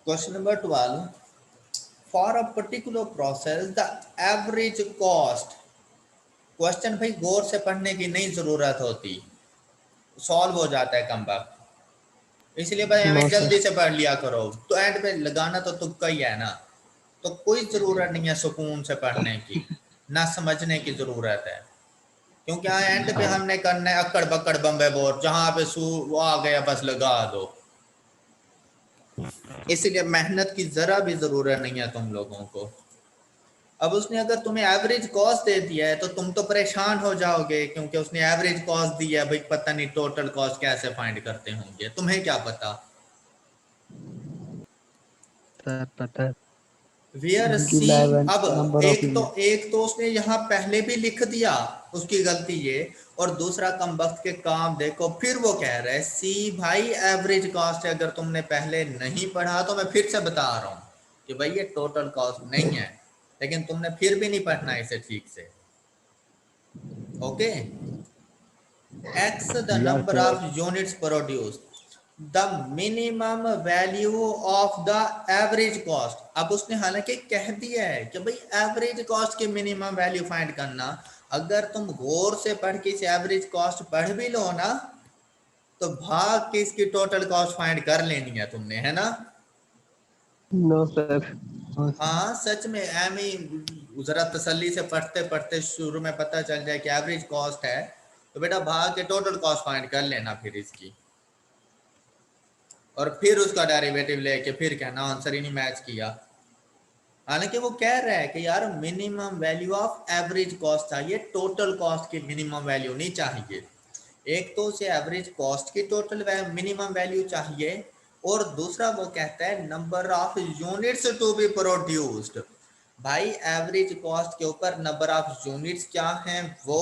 Question number 12, for a particular process the average cost. Question भाई गौर से पढ़ने की नहीं जरूरत होती, सॉल्व हो जाता है कम वक्त, इसलिए भाई हमें नो जल्दी सर। से पढ़ लिया करो। तो एंड पे लगाना तो तुक्का ही है ना, तो कोई जरूरत नहीं है सुकून से पढ़ने की, ना समझने की जरूरत है, क्योंकि यहाँ एंड पे हमने करना है अक्कड़ बक्कड़ बम्बे बोर, जहां पे सू वो आ गया बस लगा दो, इसलिए मेहनत की जरा भी जरूरत नहीं है तुम लोगों को। अब उसने अगर तुम्हें एवरेज कॉस्ट दे दिया है तो तुम तो परेशान हो जाओगे, क्योंकि उसने एवरेज कॉस्ट दी है भाई, पता नहीं टोटल कॉस्ट कैसे फाइंड करते होंगे, तुम्हें क्या पता। सर पता है। वेयर सी, 11 अब नंबर ऑफ यूनिट। एक तो उसने यहाँ पहले भी लिख दिया, उसकी गलती ये, और दूसरा कम वक्त के काम देखो, फिर वो कह रहा है सी भाई एवरेज कॉस्ट है। अगर तुमने पहले नहीं पढ़ा तो मैं फिर से बता रहा हूँ कि भाई ये टोटल कॉस्ट नहीं है, लेकिन तुमने फिर भी नहीं पढ़ना इसे ठीक से। Okay, x the yes number sir. of units produced, the minimum value of the average cost। अब उसने हालांकि कह दिया है कि भाई एवरेज कॉस्ट की मिनिमम वैल्यू फाइंड करना। अगर तुम गौर से पढ़ के इस एवरेज कॉस्ट पढ़ भी लो ना, तो भाग के इसकी टोटल कॉस्ट फाइंड कर लेनी है तुमने, है ना। No sir. हाँ सच में एम ही, जरा तसल्ली से पढ़ते पढ़ते शुरू में पता चल जाए कि एवरेज कॉस्ट है, तो बेटा भाग के टोटल कॉस्ट फाइंड कर लेना फिर इसकी, और फिर उसका डेरिवेटिव लेके फिर कहना आंसर ही नहीं मैच किया। हालांकि वो कह रहा है कि यार minimum value of average cost चाहिए, टोटल कॉस्ट की मिनिमम वैल्यू नहीं चाहिए। एक तो उसे एवरेज कॉस्ट की टोटल मिनिमम वैल्यू चाहिए, और दूसरा वो कहता है number of units to be produced. भाई एवरेज कॉस्ट के ऊपर नंबर ऑफ यूनिट्स क्या हैं वो,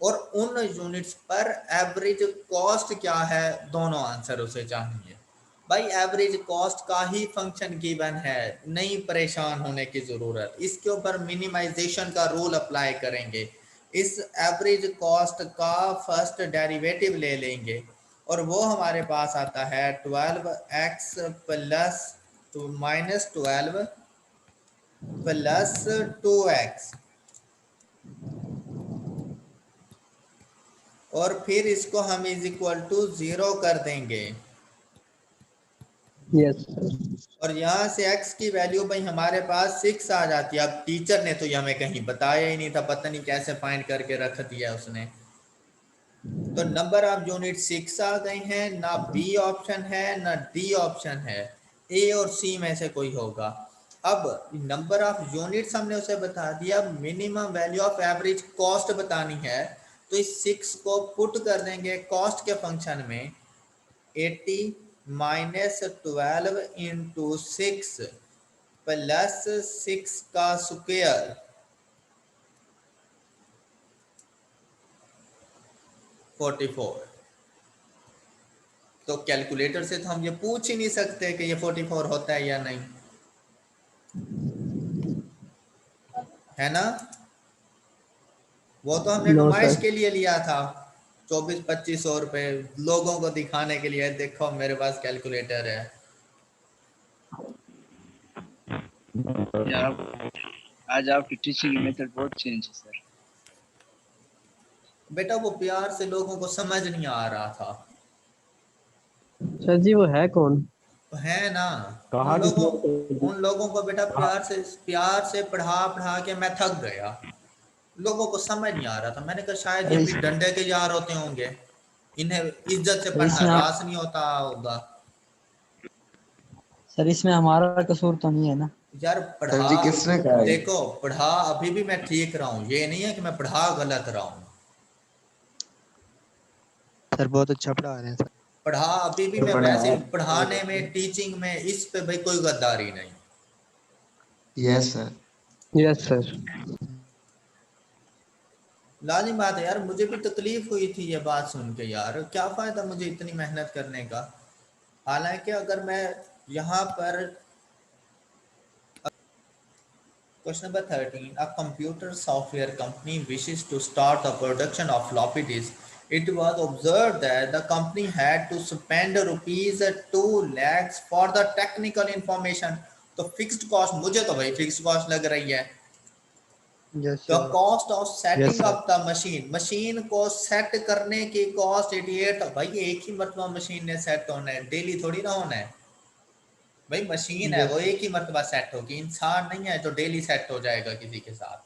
और उन यूनिट्स पर एवरेज कॉस्ट क्या है, दोनों आंसर उसे चाहिए। भाई एवरेज कॉस्ट का ही फंक्शन गिवन है, नहीं परेशान होने की जरूरत, इसके ऊपर मिनिमाइजेशन का रूल अप्लाई करेंगे, इस एवरेज कॉस्ट का फर्स्ट डेरिवेटिव ले लेंगे, और वो हमारे पास आता है 12x plus minus 12 plus 2x, और फिर इसको हम इज इक्वल टू 0 कर देंगे, यस सर। और यहाँ से x की वैल्यू भाई हमारे पास 6 आ जाती है। अब टीचर ने तो ये हमें कहीं बताया ही नहीं था, पता नहीं कैसे फाइंड करके रख दिया उसने। तो नंबर ऑफ यूनिट 6 आ गए हैं, ना बी ऑप्शन है ना डी ऑप्शन है, ए और सी में से कोई होगा। अब नंबर ऑफ यूनिट्स हमने उसे बता दिया, minimum value of average cost बतानी है, तो इस 6 को पुट कर देंगे कॉस्ट के फंक्शन में, 80 माइनस 12 इंटू 6 प्लस 6 का स्क्वायर 44। तो कैलकुलेटर से तो हम ये पूछ ही नहीं सकते कि ये 44 होता है या नहीं, है ना। वो तो हमने नो नुमाइश सर। के लिए लिया था, 24-25 रुपए लोगों को दिखाने के लिए, देखो मेरे पास कैलकुलेटर है। आज आपकी टीचिंग मेथड बहुत चेंज है सर। बेटा वो प्यार से लोगों को समझ नहीं आ रहा था। सर जी वो है कौन? है ना, कहा किसने? उन लोगों को बेटा प्यार से पढ़ा पढ़ा के मैं थक गया, लोगों को समझ नहीं आ रहा था। मैंने कहा शायद ये सर भी डंडे के यार होते होंगे, इन्हें इज्जत से सर पढ़ना इसमें रास नहीं होता होगा। सर इसमें हमारा कसूर तो नहीं है ना? यार सर पढ़ा, जी किसने कहा है? देखो पढ़ा अभी भी मैं ठीक रहा हूँ, ये नहीं है कि मैं पढ़ा गलत रहा हूँ। सर बहुत अच्छा पढ़ा रहे हैं सर। पढ़ा अभी भी मैं वैसे, पढ़ाने में टीचिंग में इस पे भाई कोई गद्दारी नहीं। Yes sir. Yes sir. लाजिम बात है यार, मुझे भी तकलीफ हुई थी ये बात सुन के, यार क्या फायदा मुझे इतनी मेहनत करने का। हालांकि अगर मैं यहाँ पर question number 13, a computer software company wishes to start the production of floppy disk it was observed that the company had to spend rupees 2 lakhs for the technical information. तो फिक्स्ड कॉस्ट, मुझे तो भाई fixed cost लग रही है. Yes, The sir. cost of setting Yes, sir. up the machine, machine को set करने की कॉस्ट 88. भाई एक ही मरतबा मशीन ने सेट होना है, डेली थोड़ी ना होना है भाई. मशीन है Yes, वो sir. एक ही मरतबा सेट होगी, इंसान नहीं है जो डेली सेट हो जाएगा किसी के साथ.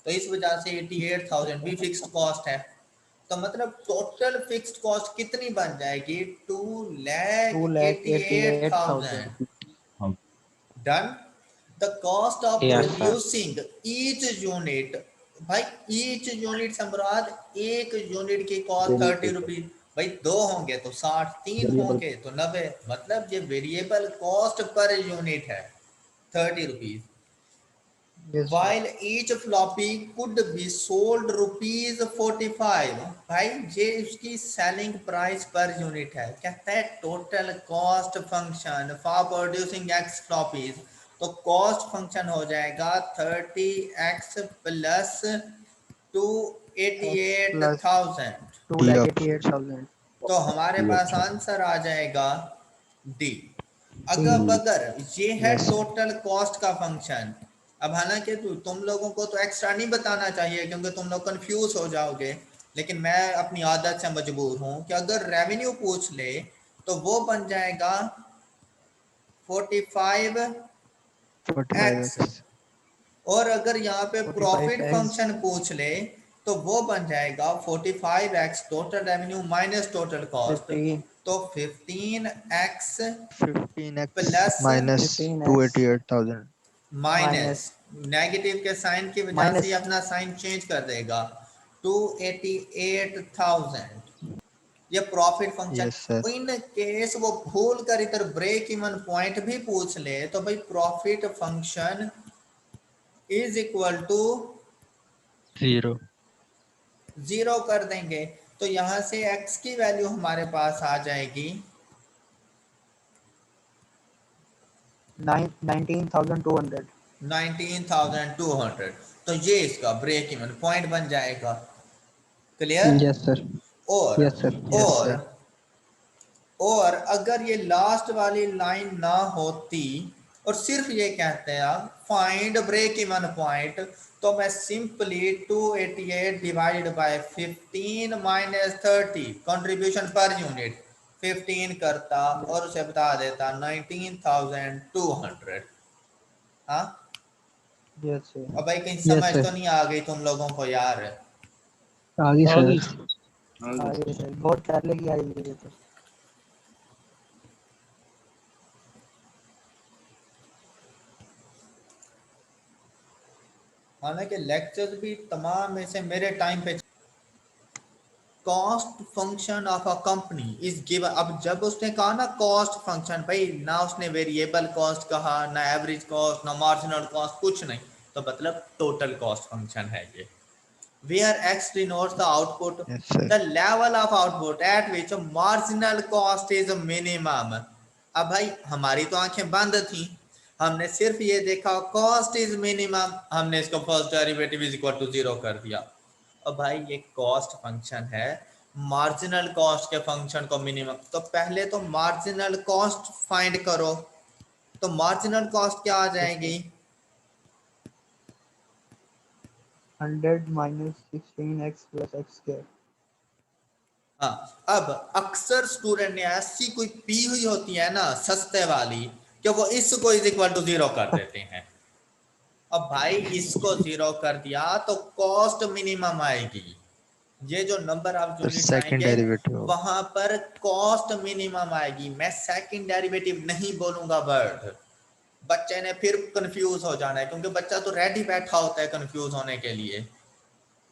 तो इस वजह से 88,000 भी फिक्स्ड कॉस्ट है. तो मतलब टोटल फिक्स्ड कॉस्ट कितनी बन जाएगी? 2,88,000. 2,88,000. Done. The cost of Yes, sir. Producing each unit, भाई ईच यूनिट से मुराद एक यूनिट की कॉस्ट 30 रुपीज. भाई 2 होंगे तो 60, 3 होंगे तो 90. मतलब ये वेरिएबल कॉस्ट पर यूनिट है 30 rupees. Yes, sir. While each floppy could be sold rupees 45. भाई ये उसकी सेलिंग प्राइस पर यूनिट है. कहता है total cost function for producing x floppies. तो कॉस्ट फंक्शन हो जाएगा 30x प्लस 288,000. 2,88,000. तो हमारे पास आंसर आ जाएगा डी. अगर ये है Yes. टोटल कॉस्ट का फंक्शन. अब हालांकि तुम लोगों को तो एक्स्ट्रा नहीं बताना चाहिए क्योंकि तुम लोग कंफ्यूज हो जाओगे, लेकिन मैं अपनी आदत से मजबूर हूं कि अगर रेवेन्यू पूछ ले तो वो बन जाएगा 45x. 45x. और अगर यहाँ पे प्रॉफिट 45x. फंक्शन पूछ ले तो वो बन जाएगा 45x total revenue minus total cost. 15. तो 15x 15x plus minus 15x 288,000. Minus negative के साइन की वजह Minus. से अपना साइन चेंज कर देगा. 288,000 ये profit function. Yes, sir. In case वो भूल कर इधर ब्रेक इवन पॉइंट भी पूछ ले तो भाई profit function is equal to 0. 0 कर देंगे. तो यहां से x की वैल्यू हमारे पास आ जाएगी 19,200. 19,200. तो ये इसका ब्रेक इवन पॉइंट बन जाएगा. क्लियर? Yes, sir. और Yes, sir. Yes, और sir. और अगर ये लास्ट वाली लाइन ना होती और सिर्फ ये कहते हैं आप फाइंड ब्रेक इवन पॉइंट, तो मैं simply 288 divided by 15 minus 30 contribution per unit 15 करता और उसे बता देता 19,200. हाँ Yes, sir. अब भाई कहीं Yes, समझ sir. तो नहीं आ गई तुम लोगों को यार? आगे सर. आगे आगे सर. बहुत पहले की आई है ये तो. हालांकि लेक्चर्स भी तमाम ऐसे मेरे टाइम पे. Cost function of a company is given. अब जब उसने कहा ना कॉस्ट फंक्शन, भाई ना उसने वेरिएबल कॉस्ट कहा, ना एवरेज कॉस्ट, ना मार्जिनल कॉस्ट, कुछ नहीं. तो मतलब टोटल कॉस्ट फंक्शन है ये. where x denotes the output, Yes, sir. the level of output at which marginal cost is minimum. अब भाई हमारी तो आंखें बंद थी, हमने सिर्फ ये देखा कॉस्ट इज मिनिमम, हमने इसको first derivative is equal to 0 कर दिया. अब भाई ये कॉस्ट फंक्शन है, मार्जिनल कॉस्ट के फंक्शन को मिनिमम. तो पहले तो मार्जिनल कॉस्ट फाइंड करो. तो मार्जिनल कॉस्ट क्या आ जाएगी? 100 minus 16x plus x square. हाँ, अब अक्सर स्टूडेंट ने ऐसी कोई पी हुई होती है ना सस्ते वाली कि वो इसको इज इक्वल टू 0 कर देते हैं. अब भाई इसको 0 कर दिया तो कॉस्ट मिनिमम आएगी. ये जो नंबर ऑफ यूनिट्स second आएंगे derivative. वहां पर कॉस्ट मिनिमम आएगी. मैं सेकंड डेरिवेटिव नहीं बोलूंगा वर्ड, बच्चे ने फिर कंफ्यूज हो जाना है क्योंकि बच्चा तो रेडी बैठा होता है कंफ्यूज होने के लिए.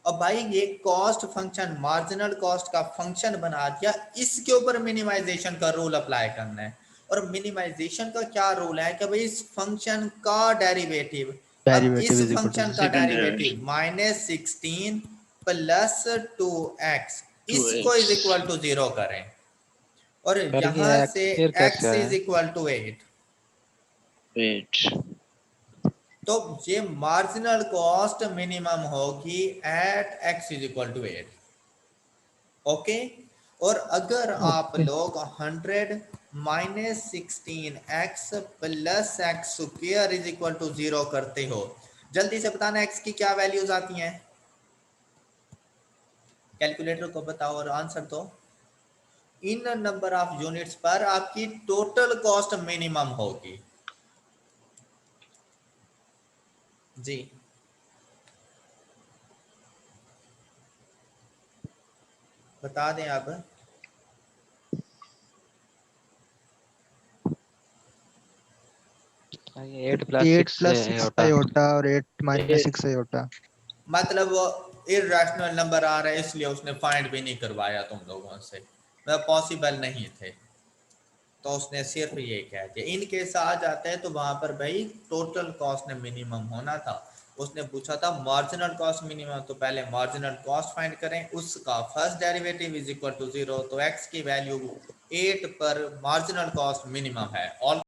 अब भाई ये कॉस्ट फंक्शन मार्जिनल कॉस्ट का फंक्शन बना दिया, इसके ऊपर मिनिमाइजेशन का रूल अप्लाई करना है. और मिनिमाइजेशन का क्या रूल है कि भाई इस फंक्शन का डेरिवेटिव, अब इस Derivative is equal to function का second डेरिवेटिव -16 प्लस 2x, इसको इज इक्वल टू 0 करें और यहां से x इज इक्वल टू 8. 8. तो ये मार्जिनल कॉस्ट मिनिमम होगी at x is equal to 8. Okay. और अगर आप लोग 100 minus 16x plus x square is equal to 0 करते हो, जल्दी से बताना x की क्या वैल्यूज आती हैं, कैलकुलेटर को बताओ और आंसर दो। इन नंबर ऑफ यूनिट्स पर आपकी टोटल कॉस्ट मिनिमम होगी। जी बता दें अब। 8 प्लस 6 आयोटा और 8 माइनस 6 आयोटा। मतलब वो इररेशनल नंबर आ रहा है इसलिए उसने फाइंड भी नहीं करवाया तुम लोगों से, मतलब पॉसिबल नहीं थे, तो उसने सिर्फ ये कह दिया। इन केस आ जाते हैं तो वहां पर भाई टोटल कॉस्ट ने मिनिमम होना था। उसने पूछा था मार्जिनल कॉस्ट मिनिमम, तो पहले मार्जिनल कॉस्ट फाइंड करें, उसका first derivative is equal to 0, तो x की वैल्यू 8 पर मार्जिनल कॉस्ट मिनिमम है। ऑल